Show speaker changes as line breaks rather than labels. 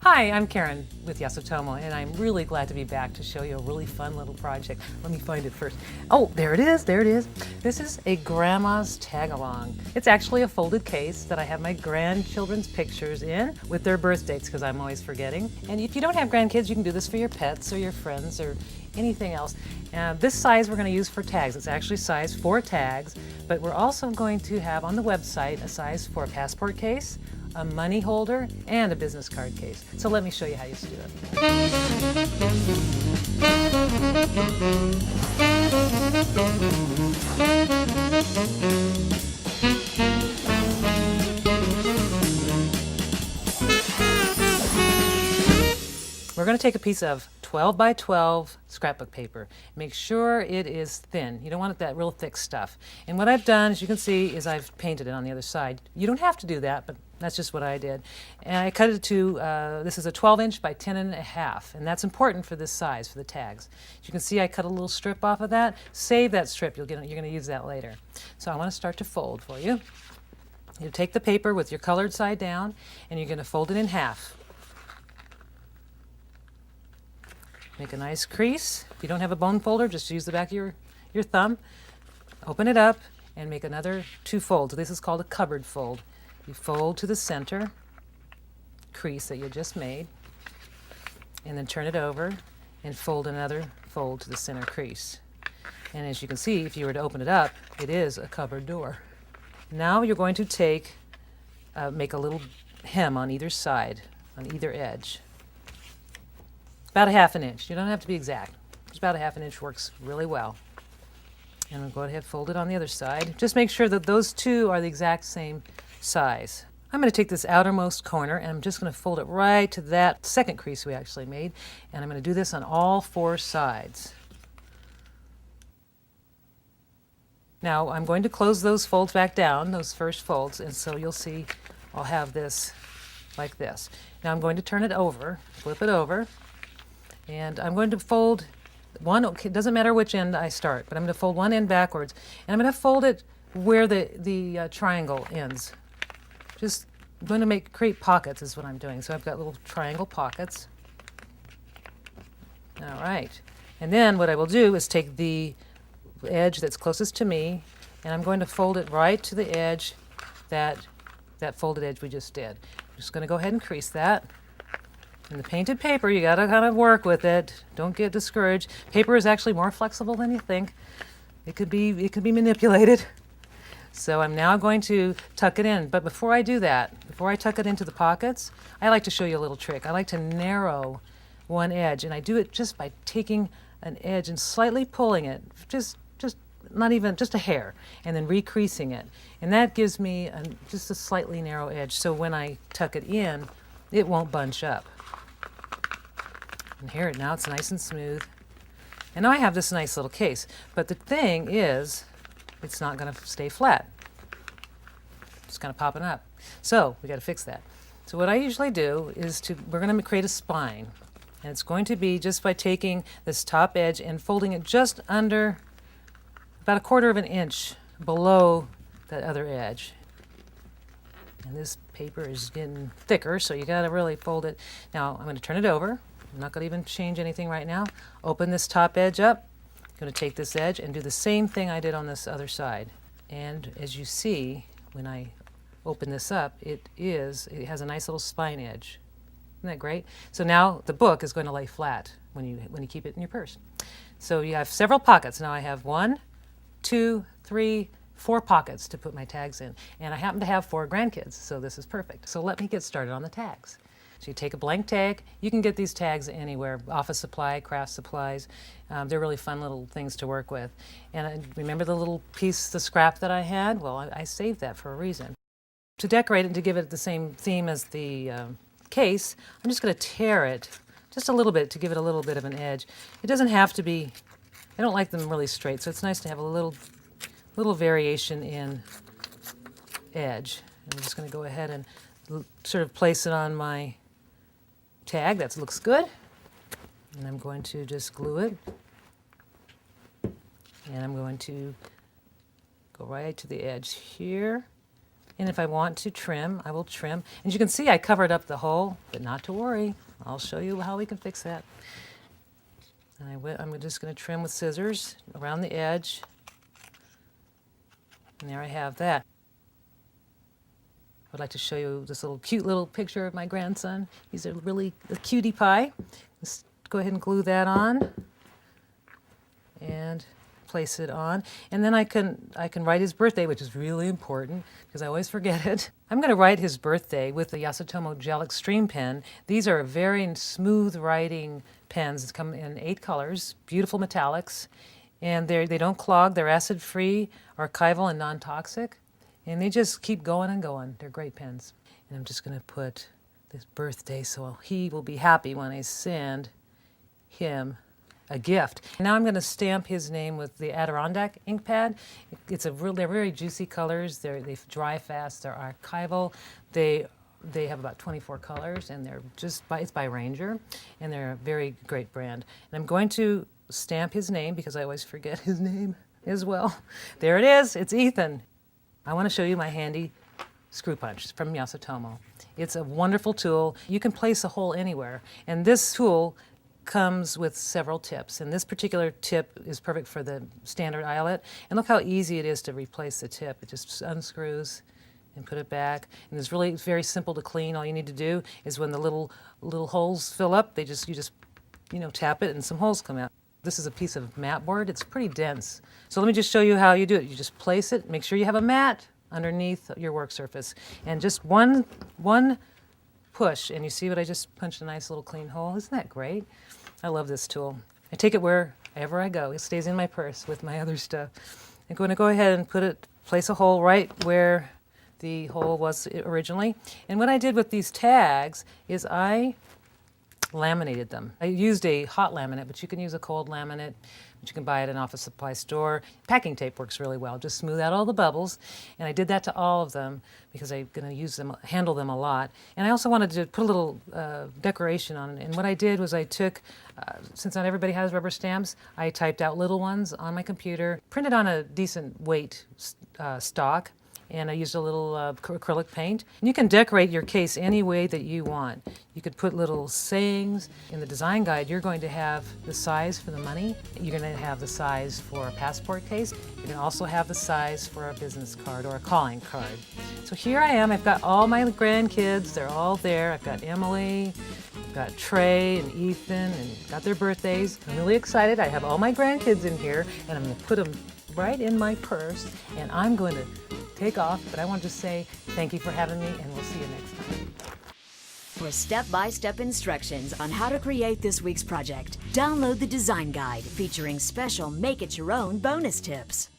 Hi, I'm Karen with Yasutomo, and I'm really glad to be back to show you a really fun little project. Let me find it first. Oh, there it is, there it is. This is a grandma's tag-along. It's actually a folded case that I have my grandchildren's pictures in with their birth dates, because I'm always forgetting. And if you don't have grandkids, you can do this for your pets or your friends or anything else. This size we're going to use for tags. It's actually size for tags, but we're also going to have on the website a size for a passport case, a money holder, and a business card case. So let me show you how you do it. We're going to take a piece of 12 by 12 scrapbook paper. Make sure it is thin. You don't want that real thick stuff. And what I've done, as you can see, is I've painted it on the other side. You don't have to do that, but that's just what I did. And I cut it to, this is a 12-inch by 10.5, and that's important for this size, for the tags. As you can see, I cut a little strip off of that. Save that strip, you're going to use that later. So I want to start to fold for you. You take the paper with your colored side down, and you're going to fold it in half. Make a nice crease. If you don't have a bone folder, just use the back of your thumb. Open it up and make another 2 folds. This is called a cupboard fold. You fold to the center crease that you just made, and then turn it over and fold another fold to the center crease. And as you can see, if you were to open it up, it is a cupboard door. Now you're going to make a little hem on either side, on either edge. About a 1/2 inch. You don't have to be exact. Just about a 1/2 inch works really well. And we'll go ahead and fold it on the other side. Just make sure that those two are the exact same size. I'm going to take this outermost corner and I'm just going to fold it right to that second crease we actually made. And I'm going to do this on all 4 sides. Now I'm going to close those folds back down, those first folds, and so you'll see I'll have this like this. Now I'm going to turn it over, flip it over. And I'm going to fold one, it doesn't matter which end I start, but I'm going to fold one end backwards. And I'm going to fold it where the triangle ends. Just I'm going to create pockets is what I'm doing. So I've got little triangle pockets. All right. And then what I will do is take the edge that's closest to me, and I'm going to fold it right to the edge, that folded edge we just did. I'm just going to go ahead and crease that. And the painted paper, you got to kind of work with it. Don't get discouraged. Paper is actually more flexible than you think. It could be manipulated. So I'm now going to tuck it in. But before I do that, before I tuck it into the pockets, I like to show you a little trick. I like to narrow one edge, and I do it just by taking an edge and slightly pulling it, just not even, just a hair, and then recreasing it. And that gives me just a slightly narrow edge. So when I tuck it in, it won't bunch up. And here, now it's nice and smooth. And now I have this nice little case. But the thing is, it's not going to stay flat. It's kind of popping up. So we got to fix that. So what I usually do is we're going to create a spine. And it's going to be just by taking this top edge and folding it just under about 1/4 inch below that other edge. And this paper is getting thicker, so you got to really fold it. Now I'm going to turn it over. I'm not going to even change anything right now. Open this top edge up. I'm going to take this edge and do the same thing I did on this other side. And as you see, when I open this up, it has a nice little spine edge. Isn't that great? So now the book is going to lay flat when you keep it in your purse. So you have several pockets. Now I have 1, 2, 3, 4 pockets to put my tags in. And I happen to have 4 grandkids, so this is perfect. So let me get started on the tags. So you take a blank tag. You can get these tags anywhere, office supply, craft supplies. They're really fun little things to work with. And remember the little piece, the scrap that I had? Well, I saved that for a reason. To decorate it and to give it the same theme as the case, I'm just going to tear it just a little bit to give it a little bit of an edge. It doesn't have to be, I don't like them really straight, so it's nice to have a little variation in edge. I'm just going to go ahead and sort of place it on my tag. That looks good. And I'm going to just glue it. And I'm going to go right to the edge here. And if I want to trim, I will trim. As you can see, I covered up the hole, but not to worry. I'll show you how we can fix that. And I'm just going to trim with scissors around the edge. And there I have that. I'd like to show you this cute little picture of my grandson. He's a cutie pie. Let's go ahead and glue that on and place it on. And then I can write his birthday, which is really important because I always forget it. I'm going to write his birthday with the Yasutomo Gel Extreme pen. These are very smooth writing pens. They come in 8 colors, beautiful metallics, and they don't clog. They're acid-free, archival, and non-toxic. And they just keep going and going. They're great pens. And I'm just going to put this birthday so he will be happy when I send him a gift. Now I'm going to stamp his name with the Adirondack ink pad. They're very juicy colors. They dry fast. They're archival. They have about 24 colors, and it's by Ranger, and they're a very great brand. And I'm going to stamp his name because I always forget his name as well. There it is. It's Ethan. I want to show you my handy screw punch from Yasutomo. It's a wonderful tool. You can place a hole anywhere, and this tool comes with several tips, and this particular tip is perfect for the standard eyelet. And look how easy it is to replace the tip. It just unscrews and put it back. And it's very simple to clean. All you need to do is when the little holes fill up, you just tap it and some holes come out. This is a piece of mat board. It's pretty dense. So let me just show you how you do it. You just place it, make sure you have a mat underneath your work surface, and just one push, and you see what I just punched a nice little clean hole. Isn't that great? I love this tool. I take it wherever I go. It stays in my purse with my other stuff. I'm going to go ahead and place a hole right where the hole was originally. And what I did with these tags is I laminated them. I used a hot laminate, but you can use a cold laminate, which you can buy at an office supply store. Packing tape works really well. Just smooth out all the bubbles. And I did that to all of them because I'm going to handle them a lot. And I also wanted to put a little decoration on it. And what I did was I took, since not everybody has rubber stamps, I typed out little ones on my computer, printed on a decent weight stock, and I used a little acrylic paint. And you can decorate your case any way that you want. You could put little sayings. In the design guide, you're going to have the size for the money. You're going to have the size for a passport case. You can also have the size for a business card or a calling card. So here I am. I've got all my grandkids. They're all there. I've got Emily, I've got Trey and Ethan, and got their birthdays. I'm really excited. I have all my grandkids in here, and I'm going to put them right in my purse, and I'm going to take off, but I want to say thank you for having me, and we'll see you next time.
For step-by-step instructions on how to create this week's project, download the design guide featuring special make-it-your-own bonus tips.